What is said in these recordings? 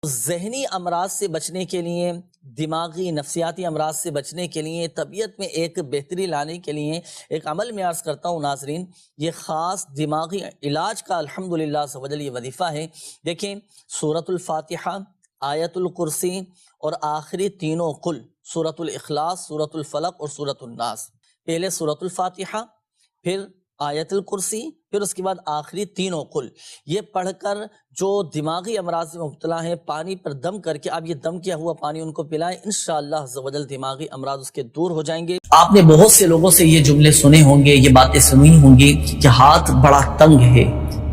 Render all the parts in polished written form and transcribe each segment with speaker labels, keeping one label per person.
Speaker 1: ذہنی امراض سے بچنے کے لیے، دماغی نفسیاتی امراض سے بچنے کے لیے، طبیعت میں ایک بہتری لانے کے لیے ایک عمل میں عرض کرتا ہوں ناظرین، یہ خاص دماغی علاج کا الحمدللہ سے وجل یہ وظیفہ ہے۔ دیکھیں، سورۃ الفاتحہ، آیت الکرسی اور آخری تینوں قل، سورۃ الاخلاص، سورۃ الفلق اور سورۃ الناس۔ پہلے سورۃ الفاتحہ، پھر آیت الکرسی، پھر اس کے بعد آخری تینوں قل، یہ پڑھ کر جو دماغی امراض میں مبتلا ہیں پانی پر دم کر کے آپ یہ دم کیا ہوا پانی ان کو پلائیں، انشاءاللہ عز و جل دماغی امراض اس کے دور ہو جائیں گے۔ آپ نے بہت سے لوگوں سے یہ جملے سنے ہوں گے، یہ باتیں سنی ہوں گی کہ ہاتھ بڑا تنگ ہے،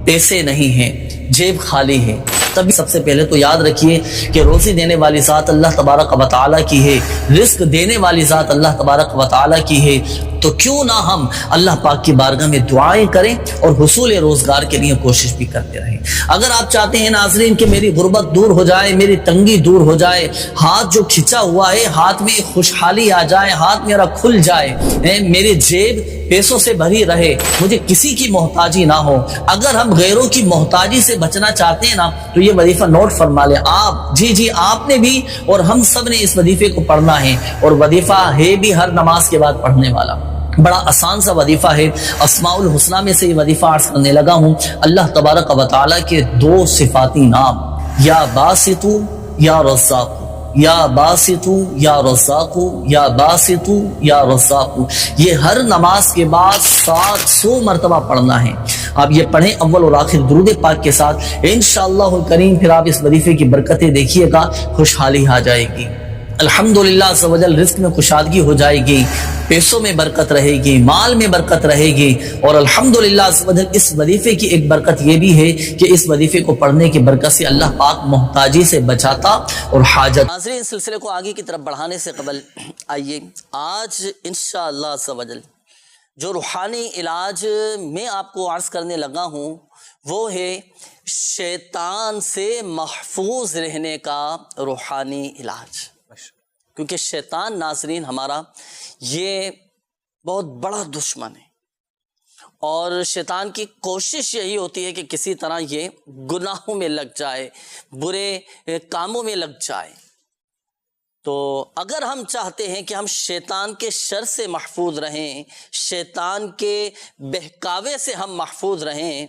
Speaker 1: پیسے نہیں ہیں، جیب خالی ہے۔ تبھی سب سے پہلے تو یاد رکھیے کہ روزی دینے والی ذات اللہ تبارک و تعالیٰ کی ہے، رزق دینے والی ذات اللہ تبارک و تعالیٰ کی ہے، تو کیوں نہ ہم اللہ پاک کی بارگاہ میں دعائیں کریں اور حصول روزگار کے لیے کوشش بھی کرتے رہیں۔ اگر آپ چاہتے ہیں ناظرین کہ میری غربت دور ہو جائے، میری تنگی دور ہو جائے، ہاتھ جو کھچا ہوا ہے ہاتھ میں خوشحالی آ جائے، ہاتھ میرا کھل جائے، میری جیب پیسوں سے بھری رہے، مجھے کسی کی محتاجی نہ ہو، اگر ہم غیروں کی محتاجی سے بچنا چاہتے ہیں نا تو یہ وظیفہ نوٹ فرما لیں آپ، جی آپ نے بھی اور ہم سب نے اس وظیفے کو پڑھنا ہے، اور وظیفہ ہے بھی ہر نماز کے بعد پڑھنے والا، بڑا آسان سا وظیفہ ہے۔ اسماء الحسنہ میں سے یہ وظیفہ عرض کرنے لگا ہوں۔ اللہ تبارک و تعالیٰ کے دو صفاتی نام، یا باسطو یا رزاق، یا باسطو یا رزاق، یا باسطو یا رزاق، یہ ہر نماز کے بعد 700 مرتبہ پڑھنا ہے۔ آپ یہ پڑھیں اول اور آخر درود پاک کے ساتھ، انشاءاللہ الکریم پھر آپ اس وظیفے کی برکتیں دیکھیے گا، خوشحالی آ جائے گی، الحمدللہ عز و جل رزق میں کشادگی ہو جائے گی، پیسوں میں برکت رہے گی، مال میں برکت رہے گی، اور الحمدللہ عز و جل اس وظیفے کی ایک برکت یہ بھی ہے کہ اس وظیفے کو پڑھنے کی برکت سے اللہ پاک محتاجی سے بچاتا اور حاجت۔ ناظرین، سلسلے کو آگے کی طرف بڑھانے سے قبل آئیے آج انشاءاللہ عز و جل جو روحانی علاج میں آپ کو عرض کرنے لگا ہوں وہ ہے شیطان سے محفوظ رہنے کا روحانی علاج، کیونکہ شیطان ناظرین ہمارا یہ بہت بڑا دشمن ہے، اور شیطان کی کوشش یہی ہوتی ہے کہ کسی طرح یہ گناہوں میں لگ جائے، برے کاموں میں لگ جائے۔ تو اگر ہم چاہتے ہیں کہ ہم شیطان کے شر سے محفوظ رہیں، شیطان کے بہکاوے سے ہم محفوظ رہیں،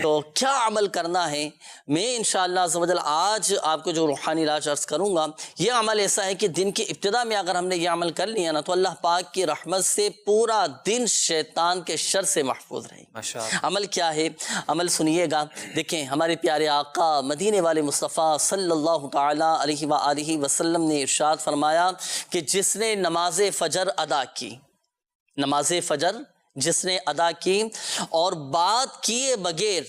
Speaker 1: تو کیا عمل کرنا ہے؟ میں انشاءاللہ عز و جل آج آپ کو جو روحانی علاج عرض کروں گا، یہ عمل ایسا ہے کہ دن کی ابتدا میں اگر ہم نے یہ عمل کر لیا نا تو اللہ پاک کی رحمت سے پورا دن شیطان کے شر سے محفوظ رہیں گے۔ عمل کیا ہے؟ عمل سنیے گا۔ دیکھیں، ہمارے پیارے آقا مدینے والے مصطفیٰ صلی اللہ تعالی علیہ وآلہ وسلم نے ارشاد فرمایا کہ جس نے نماز فجر ادا کی، نماز فجر جس نے ادا کی اور بات کیے بغیر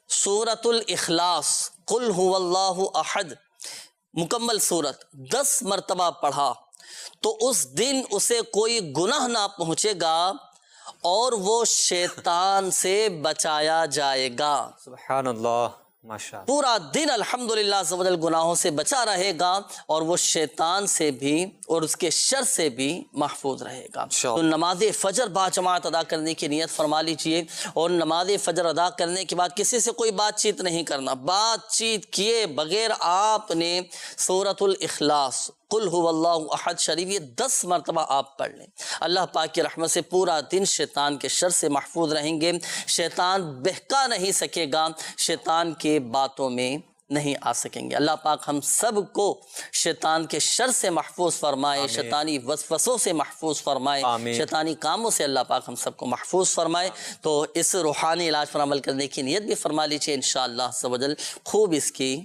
Speaker 1: سورۃ الاخلاص قل هو اللہ احد مکمل سورت 10 مرتبہ پڑھا تو اس دن اسے کوئی گناہ نہ پہنچے گا اور وہ شیطان سے بچایا جائے گا۔
Speaker 2: سبحان اللہ، ماشاء اللہ،
Speaker 1: پورا دن الحمدللہ عز و جل گناہوں سے بچا رہے گا اور وہ شیطان سے بھی اور اس کے شر سے بھی محفوظ رہے گا۔ تو نماز فجر با جماعت ادا کرنے کی نیت فرما لیجئے، اور نماز فجر ادا کرنے کے بعد کسی سے کوئی بات چیت نہیں کرنا، بات چیت کیے بغیر آپ نے سورۃ الاخلاص قل هو اللہ احد شریف یہ 10 مرتبہ آپ پڑھ لیں۔ اللہ پاک کی رحمت سے پورا دن شیطان کے شر سے محفوظ رہیں گے، شیطان بہکا نہیں سکے گا، شیطان کے باتوں میں نہیں آ سکیں گے۔ اللہ پاک ہم سب کو شیطان کے شر سے محفوظ فرمائے، شیطانی وسوسوں سے محفوظ فرمائے، شیطانی کاموں سے اللہ پاک ہم سب کو محفوظ فرمائے۔ تو اس روحانی علاج پر عمل کرنے کی نیت بھی فرما لیجیے، انشاءاللہ عز و جل خوب اس کی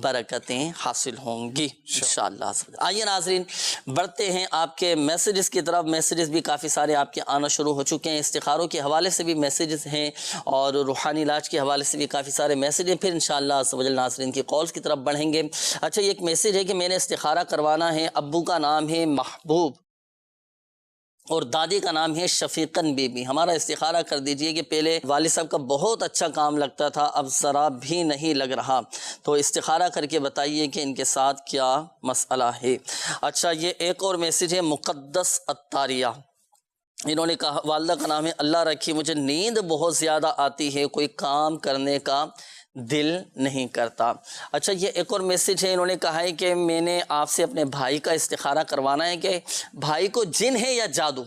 Speaker 1: برکتیں حاصل ہوں گی انشاءاللہ عز و جل۔ آئیے ناظرین بڑھتے ہیں آپ کے میسیجز کی طرف۔ میسیجز بھی کافی سارے آپ کے آنا شروع ہو چکے ہیں، استخاروں کے حوالے سے بھی میسیجز ہیں اور روحانی علاج کے حوالے سے بھی کافی سارے میسیج ہیں، پھر انشاءاللہ عز و جل ناظرین کی کالز کی طرف بڑھیں گے۔ اچھا، یہ ایک میسیج ہے کہ میں نے استخارہ کروانا ہے، ابو کا نام ہے محبوب اور دادی کا نام ہے شفیقن بی بی، ہمارا استخارہ کر دیجئے کہ پہلے والد صاحب کا بہت اچھا کام لگتا تھا، اب ذرا بھی نہیں لگ رہا، تو استخارہ کر کے بتائیے کہ ان کے ساتھ کیا مسئلہ ہے۔ اچھا، یہ ایک اور میسیج ہے مقدس اتاریہ، انہوں نے کہا والدہ کا نام ہے اللہ رکھی، مجھے نیند بہت زیادہ آتی ہے، کوئی کام کرنے کا دل نہیں کرتا۔ اچھا، یہ ایک اور میسیج ہے، انہوں نے کہا ہے کہ میں نے آپ سے اپنے بھائی کا استخارہ کروانا ہے کہ بھائی کو جن ہے یا جادو،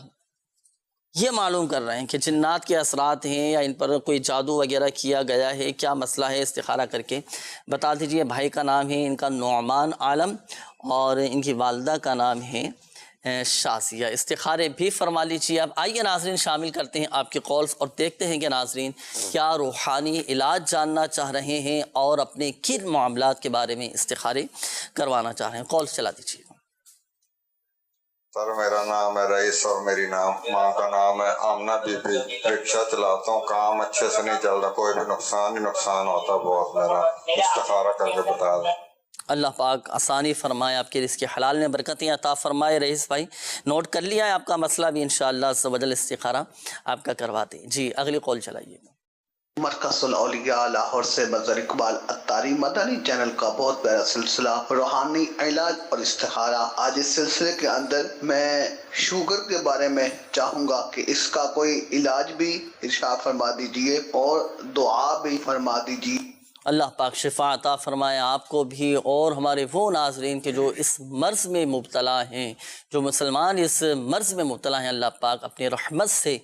Speaker 1: یہ معلوم کر رہے ہیں کہ جنات کے اثرات ہیں یا ان پر کوئی جادو وغیرہ کیا گیا ہے، کیا مسئلہ ہے، استخارہ کر کے بتا دیجئے۔ بھائی کا نام ہے ان کا نعمان عالم اور ان کی والدہ کا نام ہے شازیہ۔ استخارے بھی فرما لیجیے۔ اب آئیے ناظرین، شامل کرتے ہیں آپ کے کالز اور دیکھتے ہیں کہ ناظرین کیا روحانی علاج جاننا چاہ رہے ہیں اور اپنے کن معاملات کے بارے میں استخارے کروانا چاہ رہے ہیں۔ کالز چلا دیجیے۔
Speaker 3: سر، میرا نام ہے رئیس اور میری ماں کا نام ہے آمنہ بی بی۔ رکشہ چلاتا ہوں، کام اچھے سے نہیں چل رہا، کوئی بھی نقصان ہی نقصان ہوتا بہت۔ میرا استخارہ کر کے بتا دیں۔
Speaker 1: اللہ پاک آسانی فرمائے، آپ کے رزق حلال میں برکتیں عطا فرمائے۔ رئیس بھائی نوٹ کر لیا ہے آپ کا مسئلہ بھی، انشاءاللہ عز و جل استخارہ آپ کا کرواتے ہیں۔ جی اگلی کال چلائیے گا۔
Speaker 4: مرکز الاولیاء لاہور سے مظہر اقبال اتاری مدنی چینل کا بہت پیارا سلسلہ روحانی علاج اور استخارہ۔ آج اس سلسلے کے اندر میں شوگر کے بارے میں چاہوں گا کہ اس کا کوئی علاج بھی ارشاد فرما دیجئے اور دعا بھی فرما دیجئے۔
Speaker 1: اللہ پاک شفا عطا فرمائے آپ کو بھی اور ہمارے وہ ناظرین کے جو اس مرض میں مبتلا ہیں، جو مسلمان اس مرض میں مبتلا ہیں، اللہ پاک اپنی رحمت سے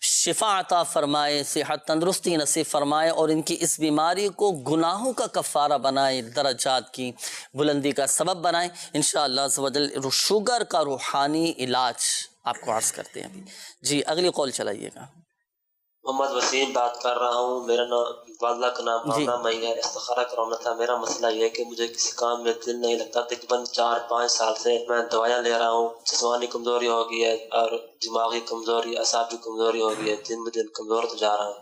Speaker 1: شفا عطا فرمائے، صحت تندرستی نصیب فرمائے اور ان کی اس بیماری کو گناہوں کا کفارہ بنائے، درجات کی بلندی کا سبب بنائے انشاءاللہ عز و جل۔ شوگر کا روحانی علاج آپ کو عرض کرتے ہیں۔ جی اگلی کال چلائیے گا۔
Speaker 5: محمد وسیم بات کر رہا ہوں، میرا نام والدہ کا نام آمنہ مئی ہے۔ استخارہ کرانا تھا۔ میرا مسئلہ یہ ہے کہ مجھے کسی کام میں دل نہیں لگتا، تقریباً 4-5 سال سے میں دوائیاں لے رہا ہوں، جسمانی کمزوری ہو گئی ہے اور دماغی کمزوری، اعصابی کمزوری ہو گئی ہے، دن بدن کمزور تو جا رہا ہوں۔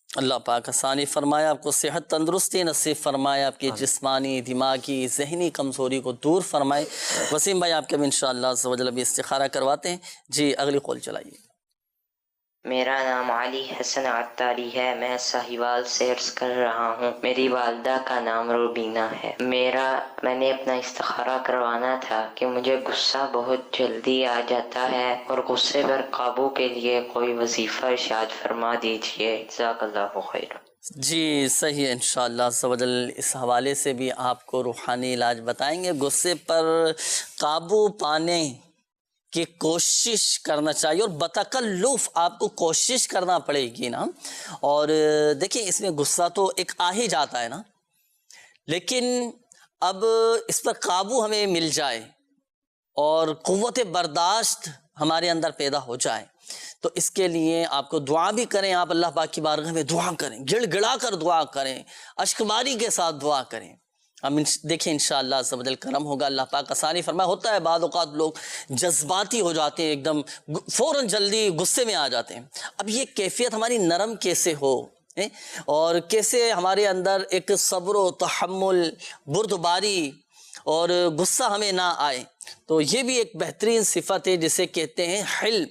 Speaker 1: اللہ پاک آسانی فرمائے، آپ کو صحت تندرستی نصیب فرمائے، آپ کی جسمانی دماغی ذہنی کمزوری کو دور فرمائے۔ وسیم بھائی آپ کے بھی انشاءاللہ عز و جل ابھی استخارہ کرواتے ہیں۔ جی اگلی کال چلائیے۔
Speaker 6: میرا نام علی حسن عطاری ہے، میں ساہیوال سے عرض کر رہا ہوں۔ میری والدہ کا نام روبینہ ہے۔ میں نے اپنا استخارہ کروانا تھا کہ مجھے غصہ بہت جلدی آ جاتا ہے اور غصے پر قابو کے لیے کوئی وظیفہ ارشاد فرما دیجیے، جزاک اللہ خیر۔
Speaker 1: جی صحیح ہے، انشاءاللہ عز و جل اس حوالے سے بھی آپ کو روحانی علاج بتائیں گے۔ غصے پر قابو پانے کی کوشش کرنا چاہیے اور بتکلف آپ کو کوشش کرنا پڑے گی نا۔ اور دیکھیں اس میں غصہ تو ایک آ ہی جاتا ہے نا، لیکن اب اس پر قابو ہمیں مل جائے اور قوت برداشت ہمارے اندر پیدا ہو جائے تو اس کے لیے آپ کو دعا بھی کریں، آپ اللہ پاک کی بارگاہ میں دعا کریں، گڑ گڑا کر دعا کریں، اشکباری کے ساتھ دعا کریں۔ ہم دیکھیں انشاءاللہ عز و جل کرم ہوگا، اللہ پاک آسانی فرمائے۔ ہوتا ہے بعض اوقات لوگ جذباتی ہو جاتے ہیں، ایک دم فوراً جلدی غصے میں آ جاتے ہیں۔ اب یہ کیفیت ہماری نرم کیسے ہو اور کیسے ہمارے اندر ایک صبر و تحمل، بردباری اور غصہ ہمیں نہ آئے، تو یہ بھی ایک بہترین صفت ہے جسے کہتے ہیں حلم۔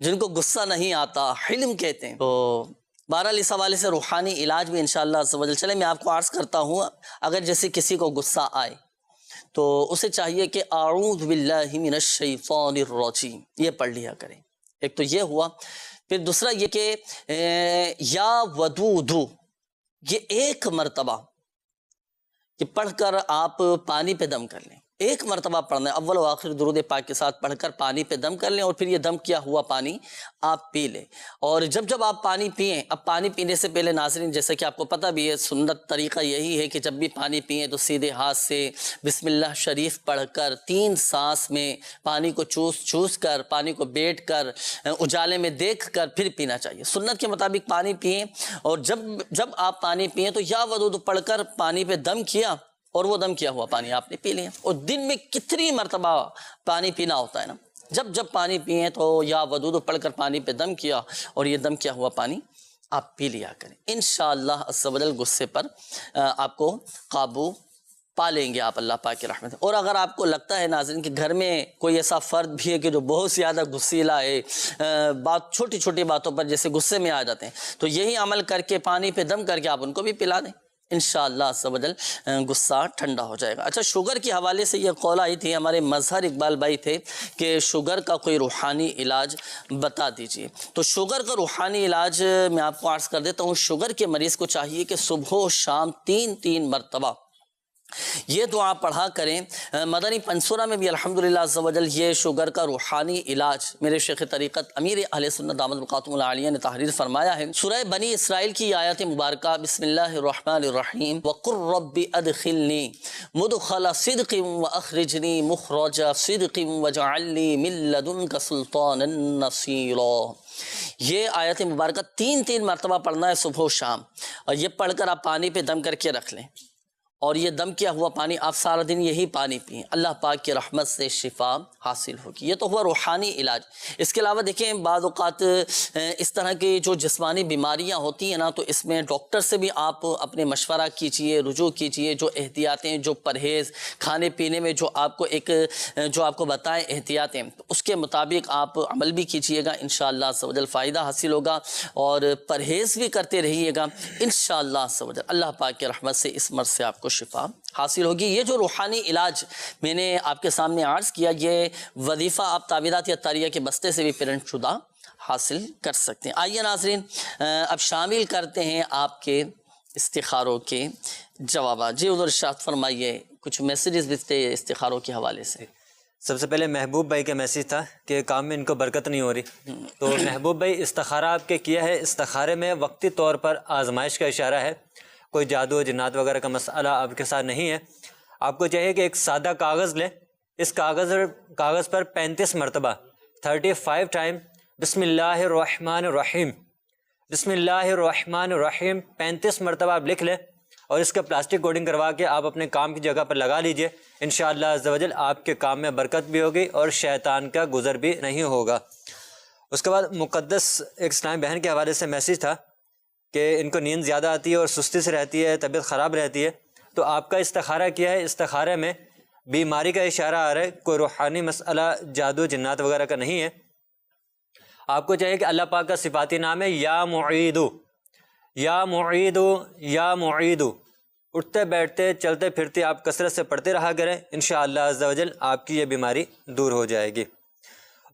Speaker 1: جن کو غصہ نہیں آتا حلم کہتے ہیں۔ تو بہرحال اس حوالے سے روحانی علاج بھی انشاءاللہ عز و جل چلے میں آپ کو عرض کرتا ہوں۔ اگر جیسے کسی کو غصہ آئے تو اسے چاہیے کہ اعوذ باللہ من الشیطان الرجیم یہ پڑھ لیا کریں، ایک تو یہ ہوا۔ پھر دوسرا یہ کہ یا ودود، یہ ایک مرتبہ کہ پڑھ کر آپ پانی پہ دم کر لیں، ایک مرتبہ پڑھنا ہے، اول و آخر درود پاک کے ساتھ پڑھ کر پانی پہ دم کر لیں اور پھر یہ دم کیا ہوا پانی آپ پی لیں۔ اور جب آپ پانی پئیں، اب پانی پینے سے پہلے ناظرین جیسے کہ آپ کو پتہ بھی ہے، سنت طریقہ یہی ہے کہ جب بھی پانی پئیں تو سیدھے ہاتھ سے بسم اللہ شریف پڑھ کر 3 سانس میں پانی کو چوس کر، پانی کو بیٹھ کر، اجالے میں دیکھ کر پھر پینا چاہیے۔ سنت کے مطابق پانی پئیں اور جب آپ پانی پئیں تو یا ودود پڑھ کر پانی پہ دم کیا اور وہ دم کیا ہوا پانی آپ نے پی لیا۔ اور دن میں کتنی مرتبہ پانی پینا ہوتا ہے نا، جب پانی پیئیں تو یا ودود پڑھ کر پانی پہ دم کیا اور یہ دم کیا ہوا پانی آپ پی لیا کریں۔ انشاءاللہ عز و جل غصے پر آپ کو قابو پا لیں گے آپ اللہ پاک کی رحمت۔ اور اگر آپ کو لگتا ہے ناظرین کہ گھر میں کوئی ایسا فرد بھی ہے کہ جو بہت زیادہ غصیلا ہے، چھوٹی چھوٹی باتوں پر جیسے غصے میں آ جاتے ہیں، تو یہی عمل کر کے پانی پہ دم کر کے آپ ان کو بھی پلا دیں۔ انشاءاللہ عز و جل غصہ ٹھنڈا ہو جائے گا۔ اچھا، شوگر کے حوالے سے یہ قول آئی تھی، ہمارے مظہر اقبال بھائی تھے کہ شوگر کا کوئی روحانی علاج بتا دیجئے۔ تو شوگر کا روحانی علاج میں آپ کو عرض کر دیتا ہوں۔ شوگر کے مریض کو چاہیے کہ صبح و شام 3 مرتبہ یہ دعا پڑھا کریں۔ مدنی پنسورہ میں بھی الحمدللہ عز و جل یہ شوگر کا روحانی علاج میرے شیخ طریقت امیر اہل سنت دامت برکاتہم العالیہ نے تحریر فرمایا ہے۔ سورہ بنی اسرائیل کی آیت مبارکہ بسم اللہ الرحمن الرحیم وَقُلْ رَبِّ أَدْخِلْنِي مُدْخَلَ صِدْقٍ وَأَخْرِجْنِي مُخْرَجَ صِدْقٍ وَاجْعَلْ لِي مِن لَّدُنْكَ سُلْطَانًا نَصِيرًا۔ یہ آیت مبارکہ 3 مرتبہ پڑھنا ہے صبح و شام، اور یہ پڑھ کر آپ پانی پہ دم کر کے رکھ لیں، اور یہ دم کیا ہوا پانی آپ سارا دن یہی پانی پئیں، اللہ پاک کی رحمت سے شفا حاصل ہوگی۔ یہ تو ہوا روحانی علاج۔ اس کے علاوہ دیکھیں بعض اوقات اس طرح کی جو جسمانی بیماریاں ہوتی ہیں نا، تو اس میں ڈاکٹر سے بھی آپ اپنے مشورہ کیجئے، رجوع کیجئے، جو احتیاطیں، جو پرہیز، کھانے پینے میں جو آپ کو بتائیں احتیاطیں، اس کے مطابق آپ عمل بھی کیجئے گا، انشاءاللہ عز و جل فائدہ حاصل ہوگا، اور پرہیز بھی کرتے رہیے گا، انشاءاللہ عز و جل اللہ پاک کی رحمت سے اس مرض سے آپ کو شفا حاصل ہوگی۔ یہ جو روحانی علاج میں نے آپ کے سامنے عرض کیا، یہ وظیفہ آپ تعویذات اتاریہ کے بستے سے بھی پرنٹ شدہ حاصل کر سکتے ہیں۔ آئیے ناظرین، اب شامل کرتے ہیں آپ کے استخاروں کے جوابات۔ جی حضور ارشاد فرمائیے، کچھ میسیجز بھی تھے استخاروں کے حوالے سے۔
Speaker 2: سب سے پہلے محبوب بھائی کا میسیج تھا کہ کام میں ان کو برکت نہیں ہو رہی، تو محبوب بھائی استخارہ آپ کے کیا ہے، استخارے میں وقتی طور پر آزمائش کا اشارہ ہے، کوئی جادو جنات وغیرہ کا مسئلہ آپ کے ساتھ نہیں ہے۔ آپ کو چاہیے کہ ایک سادہ کاغذ لیں، اس کاغذ پر 35 مرتبہ 35 ٹائم بسم اللہ الرحمن الرحیم، بسم اللہ الرحمن الرحیم 35 مرتبہ آپ لکھ لیں، اور اس کا پلاسٹک کوڈنگ کروا کے آپ اپنے کام کی جگہ پر لگا لیجئے۔ انشاءاللہ عز و جل آپ کے کام میں برکت بھی ہوگی اور شیطان کا گزر بھی نہیں ہوگا۔ اس کے بعد مقدس ایک اسلامی بہن کے حوالے سے میسیج تھا کہ ان کو نیند زیادہ آتی ہے اور سستی سے رہتی ہے، طبیعت خراب رہتی ہے، تو آپ کا استخارہ کیا ہے، استخارے میں بیماری کا اشارہ آ رہا ہے، کوئی روحانی مسئلہ جادو جنات وغیرہ کا نہیں ہے۔ آپ کو چاہیے کہ اللہ پاک کا صفاتی نام ہے یا معیدو، یا معیدو، یا معیدو، اٹھتے بیٹھتے چلتے پھرتے آپ کثرت سے پڑھتے رہا کریں، انشاءاللہ عز و جل آپ کی یہ بیماری دور ہو جائے گی۔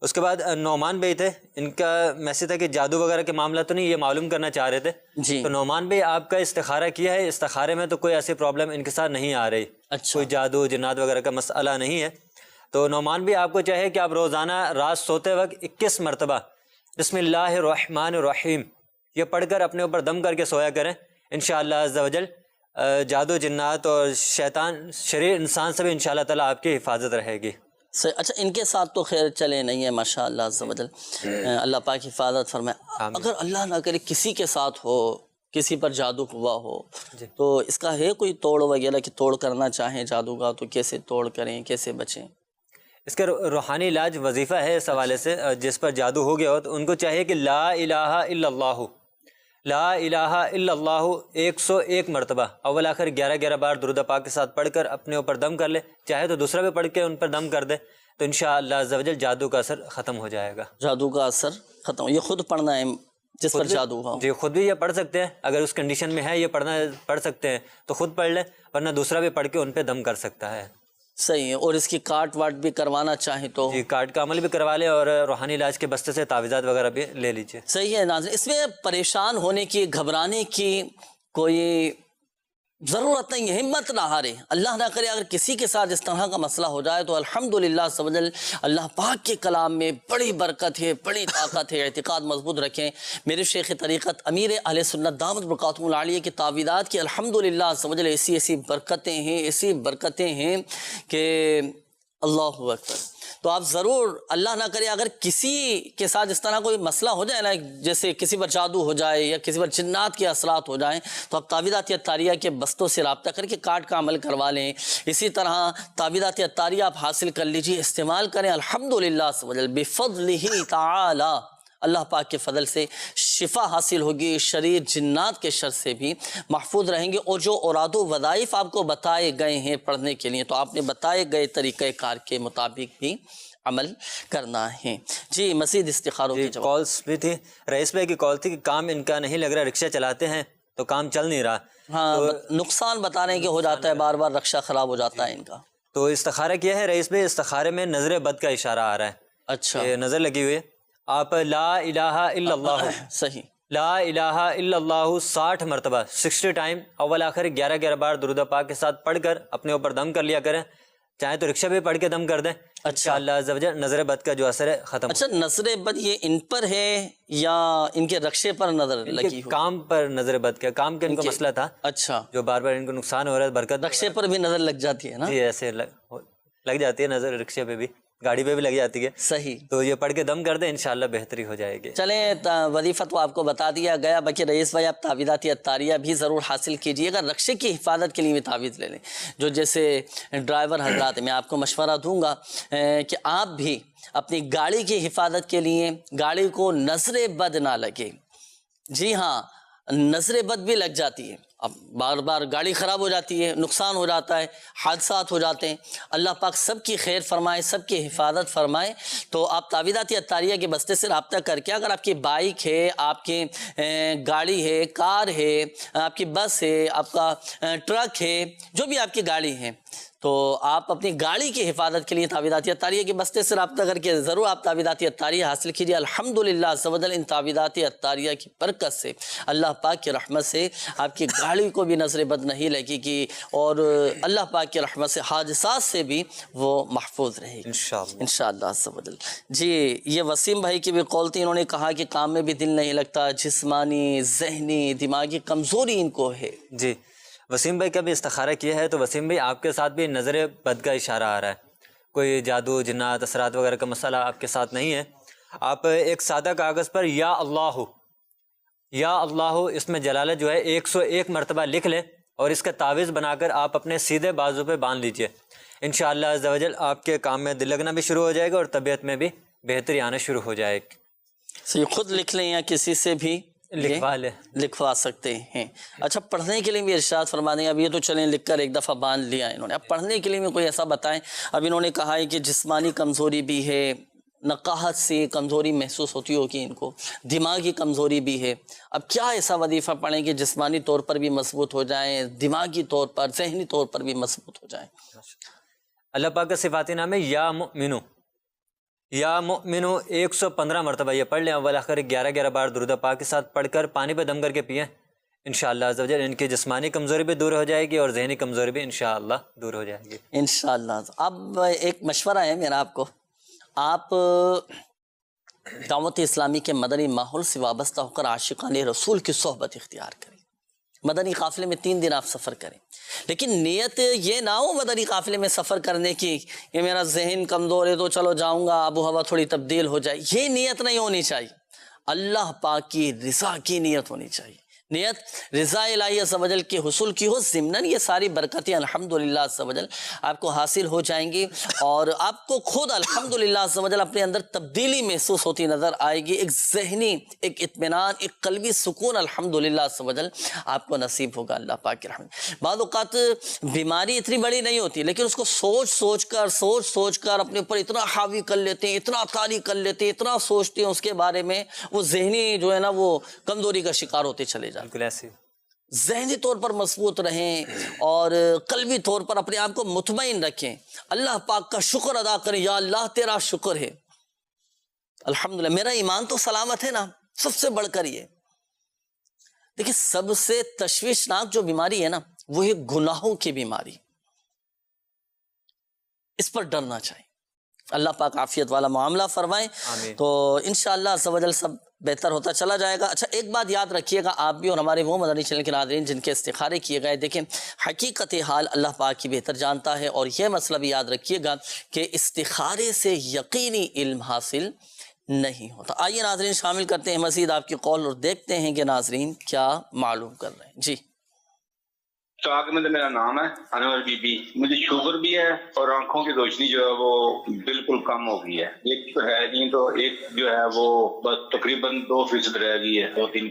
Speaker 2: اس کے بعد نعمان بھائی تھے، ان کا میسیج تھا کہ جادو وغیرہ کے معاملہ تو نہیں، یہ معلوم کرنا چاہ رہے تھے
Speaker 1: جی
Speaker 2: تو نعمان بھائی آپ کا استخارہ کیا ہے، استخارے میں تو کوئی ایسی پرابلم ان کے ساتھ نہیں آ رہی،
Speaker 1: اچھا
Speaker 2: کوئی جادو جنات وغیرہ کا مسئلہ نہیں ہے۔ تو نعمان بھائی آپ کو چاہے کہ آپ روزانہ رات سوتے وقت 21 مرتبہ بسم اللہ الرحمن الرحیم یہ پڑھ کر اپنے اوپر دم کر کے سویا کریں، انشاءاللہ عز و جل جادو جنات اور شیطان شریر انسان سے بھی انشاءاللہ تعالیٰ آپ کی حفاظت رہے گی۔
Speaker 1: اچھا، ان کے ساتھ تو خیر چلے نہیں ہے ماشاءاللہ عز و جل، اللہ پاک حفاظت فرمائے۔ اگر اللہ نہ کرے کسی کے ساتھ ہو، کسی پر جادو ہوا ہو، تو اس کا ہے کوئی توڑ وغیرہ کہ توڑ کرنا چاہیں جادو کا تو کیسے توڑ کریں، کیسے بچیں؟
Speaker 2: اس کا روحانی علاج وظیفہ ہے اس حوالے سے، جس پر جادو ہو گیا ہو تو ان کو چاہیے کہ لا الہ الا اللہ، لا الہ الا اللہ 101 مرتبہ اول آخر 11 بار درود پاک کے ساتھ پڑھ کر اپنے اوپر دم کر لے، چاہے تو دوسرا بھی پڑھ کے ان پر دم کر دے، تو انشاءاللہ عز و جل جادو کا اثر ختم ہو جائے گا۔
Speaker 1: جادو کا اثر ختم، یہ خود پڑھنا ہے جس پر جادو ہوا؟
Speaker 2: جی خود بھی یہ پڑھ سکتے ہیں، اگر اس کنڈیشن میں ہے یہ پڑھ سکتے ہیں تو خود پڑھ لیں، ورنہ دوسرا بھی پڑھ کے ان پہ دم کر سکتا ہے۔
Speaker 1: صحیح ہے، اور اس کی کاٹ واٹ بھی کروانا چاہیں تو
Speaker 2: جی کارڈ کا عمل بھی کروا لیں، اور روحانی علاج کے بستے سے تعویذات وغیرہ بھی لے لیجیے۔
Speaker 1: صحیح ہے ناظرین، اس میں پریشان ہونے کی، گھبرانے کی کوئی ضرورت نہیں ہے، ہمت نہ ہارے۔ اللہ نہ کرے اگر کسی کے ساتھ اس طرح کا مسئلہ ہو جائے تو الحمدللہ عز و جل اللہ پاک کے کلام میں بڑی برکت ہے، بڑی طاقت ہے، اعتقاد مضبوط رکھیں۔ میرے شیخ طریقت امیر اہل سنت دامت برکاتہم العالیہ کی تعویذات کی الحمدللہ عز و جل ایسی برکتیں ہیں کہ اللہ اکبر۔ تو آپ ضرور، اللہ نہ کرے اگر کسی کے ساتھ اس طرح کوئی مسئلہ ہو جائے نا، جیسے کسی پر جادو ہو جائے یا کسی پر جنات کے اثرات ہو جائیں، تو آپ تعویذات اتاریہ کے بستوں سے رابطہ کر کے کارڈ کا عمل کروا لیں۔ اسی طرح تعویذات اتاریہ آپ حاصل کر لیجیے، استعمال کریں، الحمدللہ عز و جل بفضلہ تعالی اللہ پاک کے فضل سے شفا حاصل ہوگی، شریر جنات کے شر سے بھی محفوظ رہیں گے۔ اور جو اوراد و وظائف آپ کو بتائے گئے ہیں پڑھنے کے لیے، تو آپ نے بتائے گئے طریقہ کار کے مطابق بھی عمل کرنا ہے۔ جی مزید استخاروں کی جواب۔
Speaker 2: کالس بھی تھی، رئیس بھائی کی کال تھی کہ کام ان کا نہیں لگ رہا، رکشہ چلاتے ہیں تو کام چل نہیں رہا.
Speaker 1: ہاں نقصان بتا رہے ہیں کہ ہو جاتا ہے، بار بار رکشہ خراب ہو جاتا ہے ان کا.
Speaker 2: تو استخارہ کیا ہے رئیس بھائی، استخارے میں نظر بد کا اشارہ آ رہا ہے.
Speaker 1: اچھا
Speaker 2: یہ نظر لگی ہوئی ہے. آپ لا الہ الا اللہ،
Speaker 1: صحیح،
Speaker 2: لا الہ الا اللہ 60 مرتبہ 60 ٹائم اول آخر 11 بار درود پاک کے ساتھ پڑھ کر اپنے اوپر دم کر لیا کریں. چاہے تو رکشہ بھی پڑھ کے دم کر دیں. انشاءاللہ عز و جل نظر بد کا جو اثر ہے ختم.
Speaker 1: اچھا نظر بد یہ ان پر ہے یا ان کے رکشے پر نظر لگی ہوئی؟
Speaker 2: کام پر نظر بد کا، کام کا ان کو مسئلہ تھا.
Speaker 1: اچھا،
Speaker 2: جو بار بار ان کو نقصان ہو رہا ہے، برکت
Speaker 1: رکشے پر بھی نظر لگ جاتی ہے نا؟
Speaker 2: جی ایسے لگ جاتی ہے نظر، رکشے پہ بھی، گاڑی پہ بھی لگ جاتی ہے.
Speaker 1: صحیح.
Speaker 2: تو یہ پڑھ کے دم کر دیں، انشاءاللہ بہتری ہو جائے گی.
Speaker 1: چلیں وظیفہ تو آپ کو بتا دیا گیا، باقی رئیس بھائی آپ تعویذات عطاریہ بھی ضرور حاصل کیجیے گا. رکشے کی حفاظت کے لیے بھی تعویذ لے لیں. جو جیسے ڈرائیور حضرات، میں آپ کو مشورہ دوں گا کہ آپ بھی اپنی گاڑی کی حفاظت کے لیے گاڑی کو نظر بد نہ لگے. جی ہاں، نظر بد بھی لگ جاتی ہے، اب بار بار گاڑی خراب ہو جاتی ہے، نقصان ہو جاتا ہے، حادثات ہو جاتے ہیں. اللہ پاک سب کی خیر فرمائے، سب کی حفاظت فرمائے. تو آپ تعویذات عطاریہ کے بستے سے رابطہ کر کے، اگر آپ کی بائک ہے، آپ کی گاڑی ہے، کار ہے، آپ کی بس ہے، آپ کا ٹرک ہے، جو بھی آپ کی گاڑی ہے، تو آپ اپنی گاڑی کی حفاظت کے لیے تعویذات عطاریہ کے بستے سے رابطہ کر کے ضرور آپ تعویذات عطاریہ حاصل کیجیے. الحمدللہ عز و جل ان تعویذات عطاریہ کی برکت سے، اللہ پاک کی رحمت سے آپ کی گاڑی کو بھی نظر بد نہیں لگے گی، اور اللہ پاک کی رحمت سے حادثات سے بھی وہ محفوظ رہے گی انشاءاللہ عز و جل. جی یہ وسیم بھائی کی بھی قول تھی، انہوں نے کہا کہ کام میں بھی دل نہیں لگتا، جسمانی، ذہنی، دماغی کمزوری ان کو ہے.
Speaker 2: جی وسیم بھائی کا بھی استخارہ کیا ہے، تو وسیم بھائی آپ کے ساتھ بھی نظر بد کا اشارہ آ رہا ہے. کوئی جادو، جنات، اثرات وغیرہ کا مسئلہ آپ کے ساتھ نہیں ہے. آپ ایک سادہ کاغذ پر یا اللہ، یا اللہ، اس میں جلالت جو ہے 101 مرتبہ لکھ لیں، اور اس کا تعویذ بنا کر آپ اپنے سیدھے بازو پہ باندھ لیجئے. انشاءاللہ عز و جل آپ کے کام میں دل لگنا بھی شروع ہو جائے گا، اور طبیعت میں بھی بہتری آنا شروع ہو جائے گی.
Speaker 1: خود لکھ لیں یا کسی سے بھی لکھوا سکتے ہیں. اچھا پڑھنے کے لیے بھی ارشاد فرما دیں. اب یہ تو چلیں لکھ کر ایک دفعہ باندھ لیا انہوں نے، اب پڑھنے کے لیے بھی کوئی ایسا بتائیں. اب انہوں نے کہا ہے کہ جسمانی کمزوری بھی ہے، نقاہت سے کمزوری محسوس ہوتی ہوگی ان کو، دماغی کمزوری بھی ہے. اب کیا ایسا وظیفہ پڑھیں کہ جسمانی طور پر بھی مضبوط ہو جائیں، دماغی طور پر، ذہنی طور پر بھی مضبوط ہو جائیں؟
Speaker 2: اللہ پاک کا صفاتی نام ہے یا مؤمنو. یا مؤمنو 115 مرتبہ یہ پڑھ لیں، اول آخر 11 بار درود پاک کے ساتھ پڑھ کر پانی پہ دم کر کے پئیں. انشاءاللہ عز و جل ان کی جسمانی کمزوری بھی دور ہو جائے گی، اور ذہنی کمزوری بھی انشاءاللہ دور ہو جائے گی
Speaker 1: انشاءاللہ. اب ایک مشورہ ہے میرا آپ کو، آپ دعوت اسلامی کے مدنی ماحول سے وابستہ ہو کر عاشقان رسول کی صحبت اختیار کریں. مدنی قافلے میں 3 دن آپ سفر کریں، لیکن نیت یہ نہ ہو مدنی قافلے میں سفر کرنے کی کہ میرا ذہن کمزور ہے تو چلو جاؤں گا، آب و ہوا تھوڑی تبدیل ہو جائے. یہ نیت نہیں ہونی چاہیے. اللہ پاک کی رضا کی نیت ہونی چاہیے. نیت رضا الہی عز و جل کے حصول کی ہو. ضمناً یہ ساری برکتیں الحمدللہ عز و جل آپ کو حاصل ہو جائیں گی، اور آپ کو خود الحمدللہ عز و جل اپنے اندر تبدیلی محسوس ہوتی نظر آئے گی. ایک ذہنی، ایک اطمینان، ایک قلبی سکون الحمدللہ عز و جل آپ کو نصیب ہوگا اللہ پاک کی رحمت. بعض اوقات بیماری اتنی بڑی نہیں ہوتی، لیکن اس کو سوچ سوچ کر اپنے اوپر اتنا حاوی کر لیتے ہیں، اتنا طاری کر لیتے ہیں، اتنا سوچتے ہیں اس کے بارے میں، وہ ذہنی جو ہے نا وہ کمزوری کا شکار ہوتے چلے جاتے.
Speaker 2: بالکل ایسی.
Speaker 1: ذہنی طور پر مضبوط رہیں، اور قلبی طور پر اپنے آپ کو مطمئن رکھیں. اللہ پاک کا شکر ادا کریں، یا اللہ تیرا شکر ہے، الحمدللہ میرا ایمان تو سلامت ہے نا. سب سے بڑھ کر یہ دیکھیں، سب سے تشویشناک جو بیماری ہے نا، وہ ہے گناہوں کی بیماری. اس پر ڈرنا چاہیے. اللہ پاک عافیت والا معاملہ فرمائیں. تو انشاءاللہ عز و جل سب بہتر ہوتا چلا جائے گا. اچھا ایک بات یاد رکھیے گا آپ بھی اور ہمارے وہ مدنی چینل کے ناظرین جن کے استخارے کیے گئے، دیکھیں حقیقت حال اللہ پاک کی بہتر جانتا ہے. اور یہ مسئلہ بھی یاد رکھیے گا کہ استخارے سے یقینی علم حاصل نہیں ہوتا. آئیے ناظرین شامل کرتے ہیں مزید آپ کی قول، اور دیکھتے ہیں کہ ناظرین کیا معلوم کر رہے ہیں. جی
Speaker 7: چاک میں میرا نام ہے انور بی بی. مجھے شوگر بھی ہے، اور آنکھوں کی روشنی جو ہے وہ بالکل کم ہو گئی ہے. ایک تو ہے نہیں، تو ایک جو ہے وہ بس تقریباً 2% رہ گئی ہے، 2-3.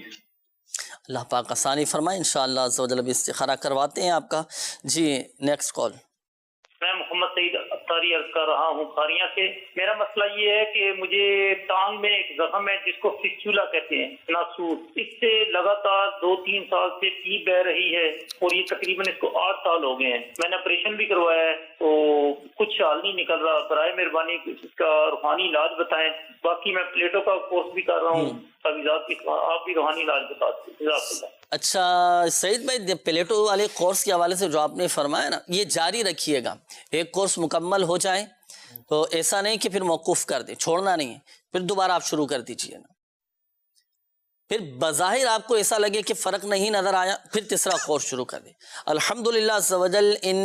Speaker 1: اللہ پاک آسانی فرمائے. انشاءاللہ عز و جل بھی استخارہ کرواتے ہیں آپ کا. جی نیکسٹ کال.
Speaker 8: میں محمد سعید اتاری عرض کر رہا ہوں کھاریاں سے۔ میرا مسئلہ یہ ہے کہ مجھے ٹانگ میں ایک زخم ہے جس کو فسچولا کہتے ہیں، ناسور، اس سے لگاتار 2-3 سال سے پیپ بہ رہی ہے اور یہ تقریباً اس کو 8 سال ہو گئے ہیں۔ میں نے آپریشن بھی کروایا ہے تو کچھ حال نہیں نکل رہا، برائے مہربانی اس کا روحانی علاج بتائیں۔ باقی میں پلیٹوں کا کورس بھی کر رہا ہوں، آپ بھی روحانی علاج بتا دیں۔
Speaker 1: اچھا سعید بھائی، پلیٹو والے کورس کے حوالے سے جو آپ نے فرمایا نا، یہ جاری رکھیے گا۔ ایک کورس مکمل ہو جائے تو ایسا نہیں کہ پھر موقوف کر دیں، چھوڑنا نہیں ہے، پھر دوبارہ آپ شروع کر دیجئے نا۔ پھر بظاہر آپ کو ایسا لگے کہ فرق نہیں نظر آیا، پھر تیسرا کورس شروع کر دیں۔ الحمدللہ عز و جل ان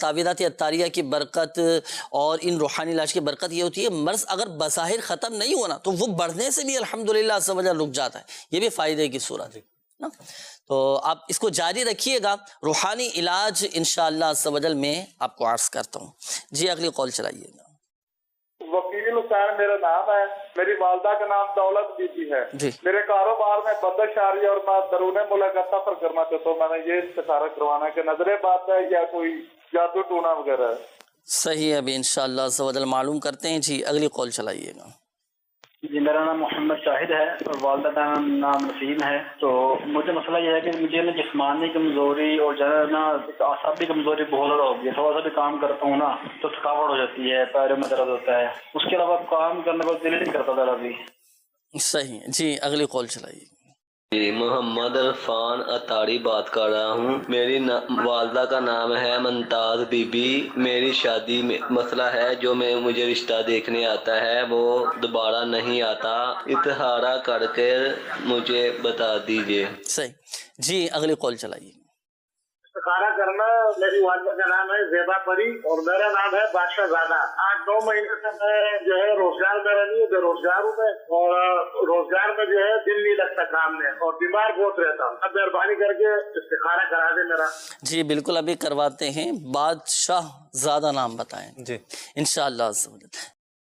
Speaker 1: تعویذات عطاریہ کی برکت اور ان روحانی علاج کی برکت یہ ہوتی ہے، مرض اگر بظاہر ختم نہیں ہونا تو وہ بڑھنے سے بھی الحمدللہ عز و جل رک جاتا ہے، یہ بھی فائدے کی صورت ہے نا۔ تو آپ اس کو جاری رکھیے گا، روحانی علاج انشاءاللہ عز و جل میں آپ کو عرض کرتا ہوں۔ جی اگلی کال چلائیے گا۔
Speaker 9: وکیل حسین میرا نام ہے، میری والدہ کا نام دولت بی بی ہے۔
Speaker 1: جی
Speaker 9: میرے کاروبار میں بندش آ رہی ہے اور میں درون ملک سفر کرنا چاہتا ہوں۔ میں نے یہ استخارہ کروانا ہے کہ نظر بات ہے یا کوئی جادو ٹونا وغیرہ ہے؟
Speaker 1: صحیح ہے، ابھی انشاءاللہ عز و جل معلوم کرتے ہیں۔ جی اگلی کال چلائیے گا۔
Speaker 10: جی میرا نام محمد شاہد ہے اور والدہ کا نام نسیم ہے۔ تو مجھے مسئلہ یہ ہے کہ مجھے نا جسمانی کمزوری اور جو ہے نا اعصابی کمزوری بہت زیادہ ہو گئی ہے۔ تھوڑا سا بھی کام کرتا ہوں نا تو تھکاوٹ ہو جاتی ہے، پیروں میں درد ہوتا ہے، اس کے علاوہ کام کرنے کو دل نہیں کرتا ذرا بھی۔
Speaker 1: صحیح ہے، جی اگلی کال چلائیے گا۔
Speaker 11: جی محمد عرفان اتاری بات کر رہا ہوں۔ میری والدہ کا نام ہے ممتاز بی بی۔ میری شادی میں مسئلہ ہے، جو مجھے رشتہ دیکھنے آتا ہے وہ دوبارہ نہیں آتا، استخارہ کر کے مجھے بتا دیجیے۔
Speaker 1: صحیح، جی اگلی کال چلائیے۔
Speaker 9: استخارہ کرنا، میری والدہ کا نام ہے زیبا پری اور میرا نام ہے بادشاہ زادہ۔ 8-9 مہینے سے میں جو ہے روزگار میں رہی ہوں، بے روزگار ہوں میں، اور روزگار میں جو ہے دل نہیں لگتا کام میں اور بیمار بہت رہتا ہوں۔ اب مہربانی کر کے استخارہ کرا دے میرا۔
Speaker 1: جی بالکل ابھی کرواتے ہیں۔ بادشاہ زادہ نام بتائیں۔
Speaker 2: جی
Speaker 1: انشاءاللہ عز و جل۔